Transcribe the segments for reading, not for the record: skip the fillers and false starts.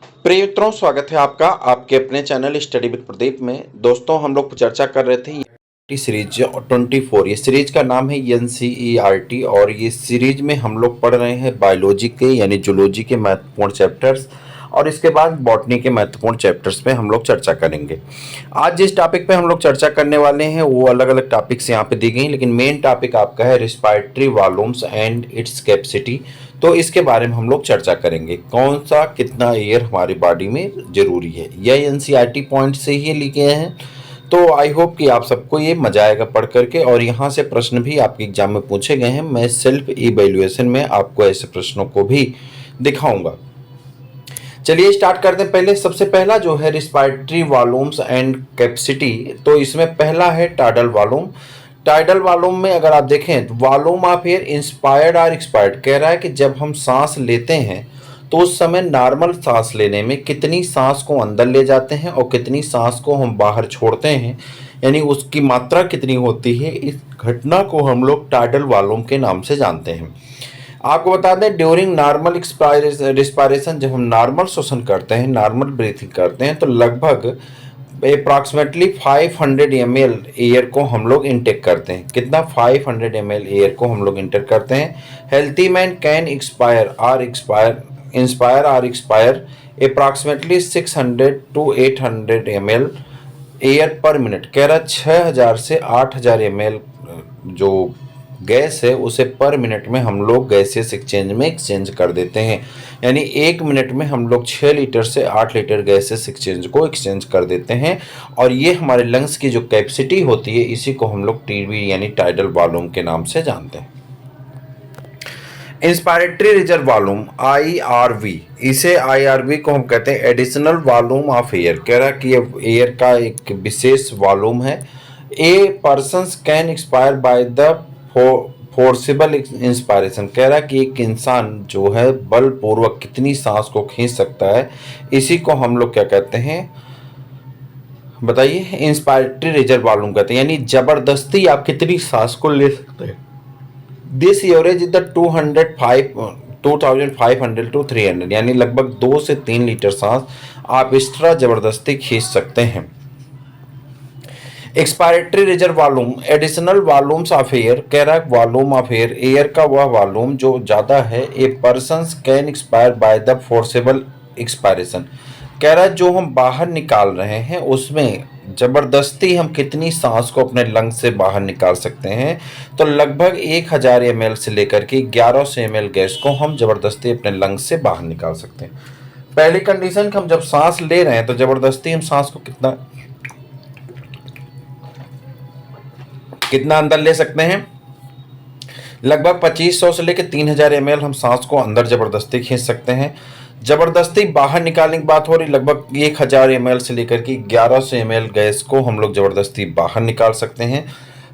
प्रिय मित्रों, स्वागत है आपका आपके अपने चैनल स्टडी विद प्रदीप में। दोस्तों, हम लोग चर्चा कर रहे थे सीरीज 24। ये सीरीज का नाम है एनसीईआरटी और ये सीरीज में हम लोग पढ़ रहे हैं बायोलॉजी के यानी जूलॉजी के महत्वपूर्ण चैप्टर्स और इसके बाद बॉटनी के महत्वपूर्ण चैप्टर्स पे हम लोग चर्चा करेंगे। आज जिस टॉपिक पे हम लोग चर्चा करने वाले हैं वो अलग अलग टॉपिक्स यहाँ पे दी गई, लेकिन मेन टॉपिक आपका है respiratory volumes and its capacity. तो इसके बारे में हम लोग चर्चा करेंगे, कौन सा कितना एयर हमारी बॉडी में जरूरी है। यह एनसीईआरटी पॉइंट से ही लिखे हैं, तो आई होप कि आप सबको ये मजा आएगा पढ़ करके। और यहाँ से प्रश्न भी आपके एग्जाम में पूछे गए हैं, मैं सेल्फ इवैल्यूएशन में आपको ऐसे प्रश्नों को भी दिखाऊंगा। चलिए स्टार्ट करते हैं। पहले सबसे पहला जो है रिस्पायरेटरी वॉल्यूम्स एंड कैपेसिटी, तो इसमें पहला है टाइडल वॉल्यूम। टाइडल वॉल्यूम में अगर आप देखें तो वॉल्यूम ऑफ एयर इंस्पायर्ड और एक्सपायर्ड कह रहा है कि जब हम सांस लेते हैं तो उस समय नॉर्मल सांस लेने में कितनी सांस को अंदर ले जाते हैं और कितनी सांस को हम बाहर छोड़ते हैं, यानी उसकी मात्रा कितनी होती है, इस घटना को हम लोग टाइडल वॉल्यूम के नाम से जानते हैं। आपको बता दें ड्यूरिंग नॉर्मल रिस्पायरेशन, जब हम नॉर्मल श्वसन करते हैं, नॉर्मल ब्रीथिंग करते हैं, तो लगभग अप्रॉक्सीमेटली 500 ml एयर को हम लोग इनटेक करते हैं। कितना? 500 ml एयर को हम लोग इंटेक करते हैं। हेल्थी मैन कैन इंस्पायर और expire approximately 600 to 800 ml air पर मिनट। कह रहा 6000 से 8000 ml जो गैस है उसे पर मिनट में हम लोग गैसियस एक्सचेंज में एक्सचेंज कर देते हैं, यानी 1 मिनट में हम लोग 6 लीटर से 8 लीटर गैसियस एक्सचेंज को एक्सचेंज कर देते हैं। और ये हमारे लंग्स की जो कैपेसिटी होती है इसी को हम लोग टीवी यानी टाइडल वॉल्यूम के नाम से जानते हैं। इंस्पायरेटरी रिजर्व वॉल्यूम IRV, इसे IRV को हम कहते हैं एडिशनल वॉल्यूम ऑफ एयर। कह रहा है कि ये एयर का एक विशेष वॉल्यूम है। ए person can expire by the forcible inspiration. कह रहा है कि एक इंसान जो है बलपूर्वक कितनी सांस को खींच सकता है, इसी को हम लोग क्या कहते हैं बताइए? इंस्पायरेटरी रिजर्व वॉल्यूम कहते हैं, यानी जबरदस्ती आप कितनी सांस को ले सकते हैं। This average is the 2500 to 300, यानी लगभग 2 से 3 लीटर सांस आप इस तरह जबरदस्ती खींच सकते हैं। Expiratory reserve volume additional volumes of air. कह रहा है वॉल्यूम ऑफ एयर, एयर का वह वॉल्यूम जो ज़्यादा है। ए person can expire by the forcible expiration. कह रहा है जो हम बाहर निकाल रहे हैं उसमें जबरदस्ती हम कितनी सांस को अपने लंग से बाहर निकाल सकते हैं, तो लगभग 1000 ml से लेकर के 1100 ml गैस को हम जबरदस्ती अपने लंग से बाहर निकाल सकते हैं। पहली कंडीशन कि हम जब सांस ले रहे हैं तो जबरदस्ती हम सांस को कितना अंदर ले सकते हैं, लगभग 2500 से लेकर 3000 ml हम सांस को अंदर जबरदस्ती खींच सकते हैं। जबरदस्ती बाहर निकालने की बात हो रही, लगभग 1000 ml से लेकर के 1100 ml गैस को हम लोग जबरदस्ती बाहर निकाल सकते हैं।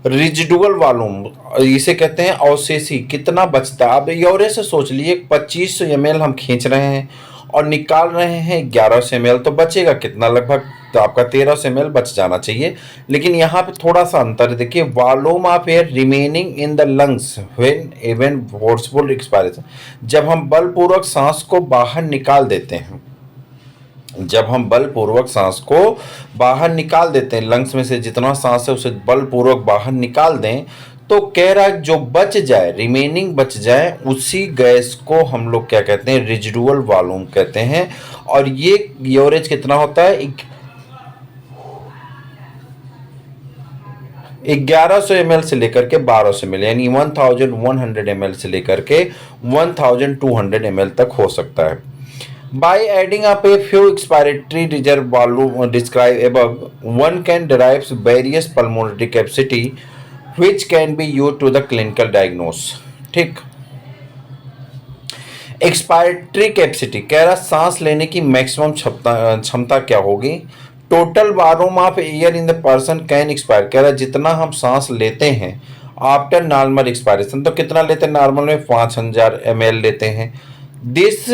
रिजिडुअल वॉल्यूम इसे कहते हैं अवशेषी, कितना बचता है। अब योरे से सोच लीजिए 2500 ml हम खींच रहे हैं और निकाल रहे हैं 1100 ml, तो बचेगा कितना? लगभग तो आपका 1300 ml बच जाना चाहिए। लेकिन यहाँ पे थोड़ा सा अंतर देखिए, volume of air remaining in the lungs when even forceful expiration, जब हम बलपूर्वक सांस को बाहर निकाल देते हैं, जब हम बलपूर्वक सांस को बाहर निकाल देते हैं, लंग्स में से जितना सांस है उसे बलपूर्वक बाहर निकाल दें, तो कह रहा है जो बच जाए, रिमेनिंग बच जाए, उसी गैस को हम लोग क्या कहते हैं? रेजिडुअल वॉल्यूम कहते हैं। और ये एवरेज कितना होता है? 1100 ml से लेकर के 1200 ml, यानी 1100 ml से लेकर के 1200 ml तक हो सकता है। By adding up a few expiratory reserve volume described above, one can derive various pulmonary capacity which can be used to the clinical diagnosis। ठीक, एक्सपायरेटरी कैपेसिटी कह रहा सांस लेने की मैक्सिमम क्षमता क्या होगी। Total volume of air in the person can expire, कह रहा जितना हम सांस लेते हैं आफ्टर नॉर्मल एक्सपायरेशन, तो कितना लेते हैं? नॉर्मल में 5000 ml लेते हैं। This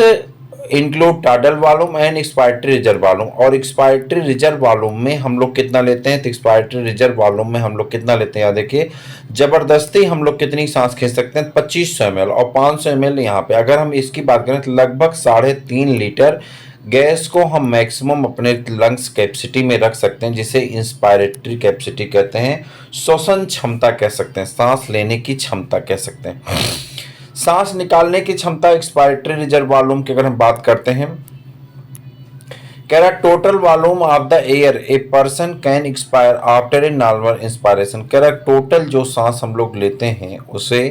include tidal volume and expiratory reserve volume. और एक्सपायरेटरी रिजर्व वॉल्यूम में हम लोग कितना लेते हैं? तो एक्सपायरेटरी रिजर्व वॉल्यूम में हम लोग कितना लेते हैं? देखिए जबरदस्ती हम लोग कितनी सांस खींच सकते हैं? 2500 ml, और 500 ml यहाँ पे अगर हम इसकी बात करें तो लगभग 3.5 लीटर गैस को हम मैक्सिमम अपने लंग्स कैपेसिटी में रख सकते हैं, जिसे इंस्पायरेटरी कैपेसिटी कहते हैं, श्वसन क्षमता कह सकते हैं, सांस लेने की क्षमता कह सकते हैं। सांस निकालने की क्षमता एक्सपायरेटरी रिजर्व वॉल्यूम की अगर हम बात करते हैं, कह रहा total volume of the air a person can expire after a normal inspiration. कह रहा टोटल जो सांस हम लोग लेते हैं उसे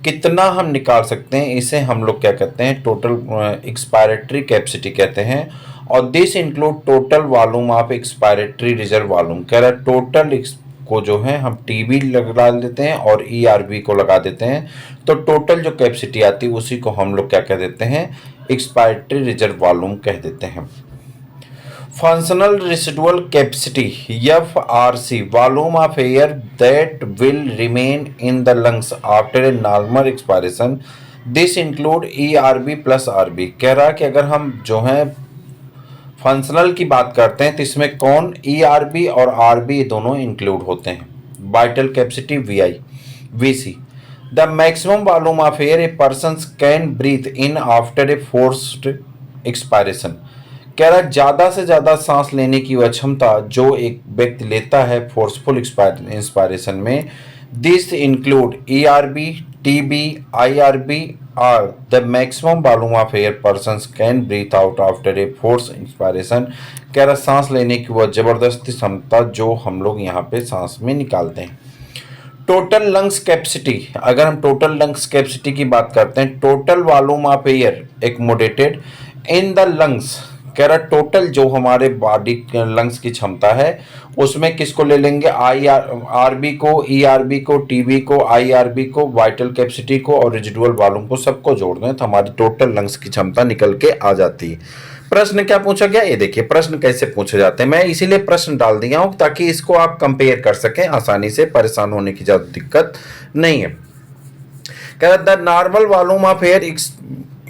कितना हम निकाल सकते हैं, इसे हम लोग क्या कहते हैं, टोटल एक्सपायरेटरी कैपेसिटी कहते हैं। और this include total volume of expiratory reserve volume. कह रहा टोटल को जो है हम टीबी लगा देते हैं और ईआरबी को लगा देते हैं, तो टोटल जो कैपेसिटी आती है उसी को हम लोग क्या कह देते हैं, एक्सपायरेटरी रिजर्व वॉल्यूम कह देते हैं। Functional residual capacity FRC volume of air that will remain in the lungs after a normal expiration, this include ERB plus RB। कह रहा है कि अगर हम जो है फंक्शनल की बात करते हैं तो इसमें कौन, ERB और RB दोनों इंक्लूड होते हैं। Vital capacity VC the maximum volume of air a person can breathe in after a forced expiration. कह रहा है ज्यादा से ज्यादा सांस लेने की वह क्षमता जो एक व्यक्ति लेता है फोर्सफुल इंस्पायरेशन में, this include ERB, TB, IRB are the maximum volume of air person can breathe out after a force inspiration. कह रहा सांस लेने की वह जबरदस्ती क्षमता जो हम लोग यहाँ पे सांस में निकालते हैं। टोटल लंग्स कैपेसिटी, अगर हम टोटल लंग्स कैपेसिटी की बात करते हैं, total volume of air accommodated in the lungs. कह रहा टोटल जो हमारे बॉडी लंग्स की क्षमता है उसमें किसको ले लेंगे, आरबी को, ERB को, TB को, IRB को, वाइटल कैपेसिटी को और रेजिडुअल वॉल्यूम को, सबको जोड़ दें तो हमारी टोटल लंग्स की क्षमता निकल के आ जाती है। प्रश्न क्या पूछा गया, ये देखिए प्रश्न कैसे पूछे जाते हैं, मैं इसीलिए प्रश्न डाल दिया हूं ताकि इसको आप कंपेयर कर सकें आसानी से, परेशान होने की ज्यादा दिक्कत नहीं है। कह रहा the normal volume of air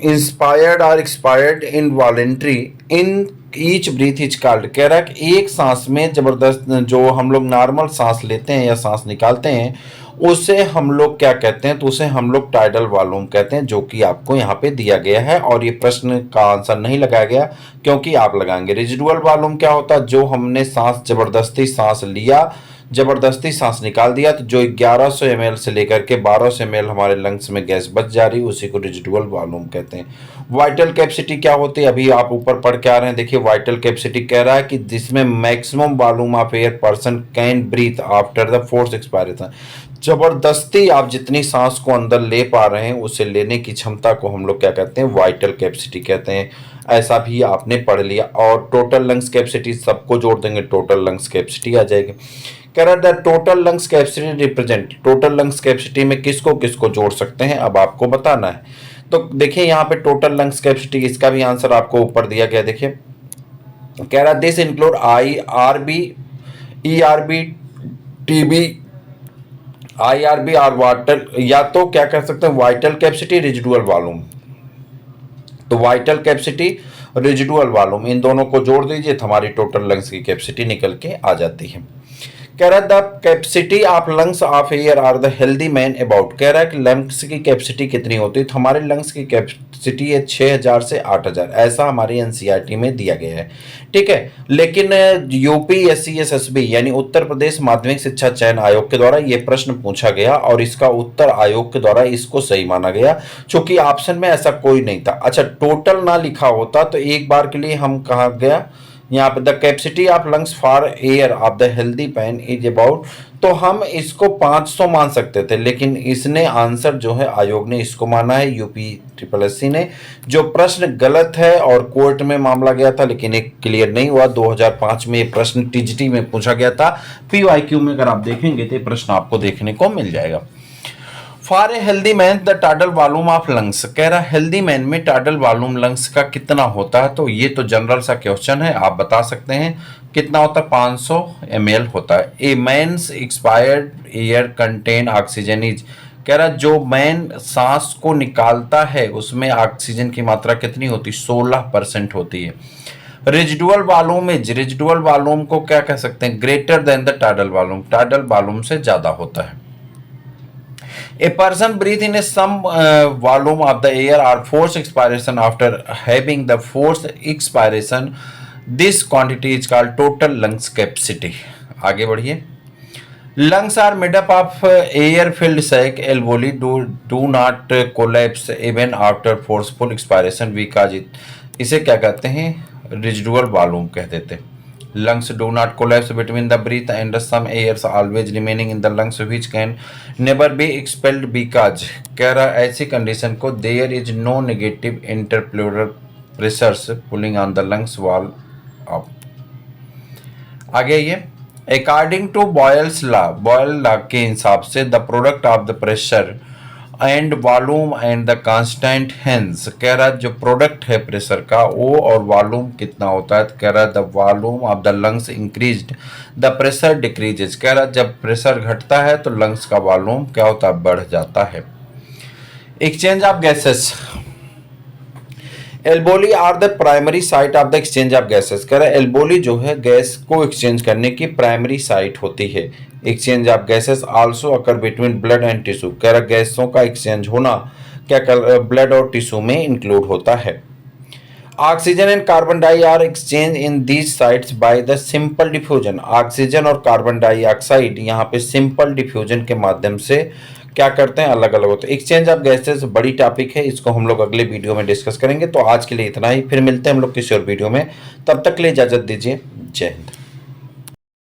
inspired और expired in voluntary in each breath is called. कह रहा है कि एक सांस में जबरदस्त जो हम लोग नॉर्मल सांस लेते हैं या सांस निकालते हैं उसे हम लोग क्या कहते हैं, तो उसे हम लोग टाइडल वॉल्यूम कहते हैं, जो कि आपको यहाँ पे दिया गया है। और ये प्रश्न का आंसर नहीं लगाया गया क्योंकि आप लगाएंगे। रेजिडुअल वॉल्यूम क्या होता है, जो हमने सांस जबरदस्ती सांस लिया, जबरदस्ती सांस निकाल दिया, तो जो 1100 ml से लेकर के 1200 ml हमारे लंग्स में गैस बच जा रही, उसी को रेजिडुअल वॉल्यूम कहते हैं। वाइटल कैपेसिटी क्या होती है, अभी आप ऊपर पढ़ के आ रहे हैं, देखिए वाइटल कैपेसिटी कह रहा है कि जिसमें maximum volume of air person can breathe after the force expiration. जबरदस्ती आप जितनी सांस को अंदर ले पा रहे हैं उसे लेने की क्षमता को हम लोग क्या कहते हैं, वाइटल कैपेसिटी कहते हैं। ऐसा भी आपने पढ़ लिया। और टोटल लंग्स कैपेसिटी सबको जोड़ देंगे, टोटल लंग्स कैपेसिटी आ जाएगी। कह रहा है total lungs capacity represent, total lungs capacity में किसको किसको जोड़ सकते हैं, अब आपको बताना है। तो देखिए यहाँ पे टोटल लंग्स कैपेसिटी, इसका भी आंसर आपको ऊपर दिया गया, देखिए कह रहा this include IRB, ERB, TB, IRB और वाइटल, या तो क्या कर सकते हैं वाइटल कैपेसिटी, रेजिडुअल वॉल्यूम। तो वाइटल कैपेसिटी, रेजिडुअल वॉल्यूम, इन दोनों को जोड़ दीजिए तो हमारी टोटल लंग्स की कैपेसिटी निकल के आ जाती है। कह रहा है the capacity of lungs of air are the healthy man about. कह रहा है कि लंग्स की कैपेसिटी कितनी होती है, तो हमारे लंग्स की कैपेसिटी है 6000 से 8000, ऐसा हमारी NCERT में दिया गया है, ठीक है। लेकिन UPSC SSB यानी उत्तर प्रदेश माध्यमिक शिक्षा चयन आयोग के द्वारा ये प्रश्न पूछा गया और इसका उत्तर आयोग के द्वारा इसको सही माना गया, क्योंकि ऑप्शन में ऐसा कोई नहीं था। अच्छा, टोटल ना लिखा होता तो एक बार के लिए हम कहा गया यहाँ पे the capacity of lungs for air of the healthy man is about, तो हम इसको 500 मान सकते थे, लेकिन इसने आंसर जो है आयोग ने इसको माना है, UPSSC ने, जो प्रश्न गलत है और कोर्ट में मामला गया था लेकिन एक क्लियर नहीं हुआ। 2005 में ये प्रश्न TGT में पूछा गया था, PYQ में अगर आप देखेंगे तो ये प्रश्न आपको देखने को मिल जाएगा। For a healthy man the tidal volume of lungs. कह रहा हेल्दी मैन में टाइडल वॉल्यूम लंग्स का कितना होता है, तो ये तो जनरल सा क्वेश्चन है, आप बता सकते हैं कितना होता है, 500 ml होता है। A man's expired air contain oxygen is. कह रहा जो मैन सांस को निकालता है उसमें ऑक्सीजन की मात्रा कितनी होती, 16% होती है। Residual volume is, residual volume को क्या कह सकते हैं, greater than the tidal volume, tidal volume से ज्यादा होता है। A person breathe in a some volume of the air or forced expiration after having the forced expiration. This quantity is called total lungs capacity. आगे बढ़िए. Lungs are made up of air-filled sac alveoli do not collapse even after forceful expiration because इसे क्या कहते हैं? Residual volume कह देते हैं. Lungs do not collapse between the breath and some airs always remaining in the lungs which can never be expelled because कह रहा ऐसी कंडीशन को there is no negative interpleural pressures pulling on the lungs wall up. आगे ये according to Boyle's law के हिसाब से the product of the pressure and volume and the constant hence कह रहा जो प्रोडक्ट है प्रेशर का वो और वॉल्यूम कितना होता है कह रहा the volume of the lungs increased the pressure decreases कह रहा जब प्रेशर घटता है तो लंग्स का वॉल्यूम क्या होता है बढ़ जाता है. एक्सचेंज ऑफ गैसेस एल्बोली are the primary site of the exchange of gases कह रहा है एल्बोली जो है गैस को एक्सचेंज करने की प्राइमरी साइट होती है. Exchange of gases also occur between blood and tissue कह रहा गैसों का एक्सचेंज होना क्या ब्लड और टिश्यू में इंक्लूड होता है. Oxygen and carbon die are exchange in these sites by the simple diffusion. Oxygen और कार्बन डाइऑक्साइड यहाँ पे सिंपल डिफ्यूजन के माध्यम से क्या करते हैं अलग अलग होते हैं. एक्सचेंज ऑफ गैसेस बड़ी टॉपिक है, इसको हम लोग अगले वीडियो में डिस्कस करेंगे. तो आज के लिए इतना ही, फिर मिलते हैं हम लोग किसी और वीडियो में. तब तक के लिए इजाजत दीजिए. जय हिंद.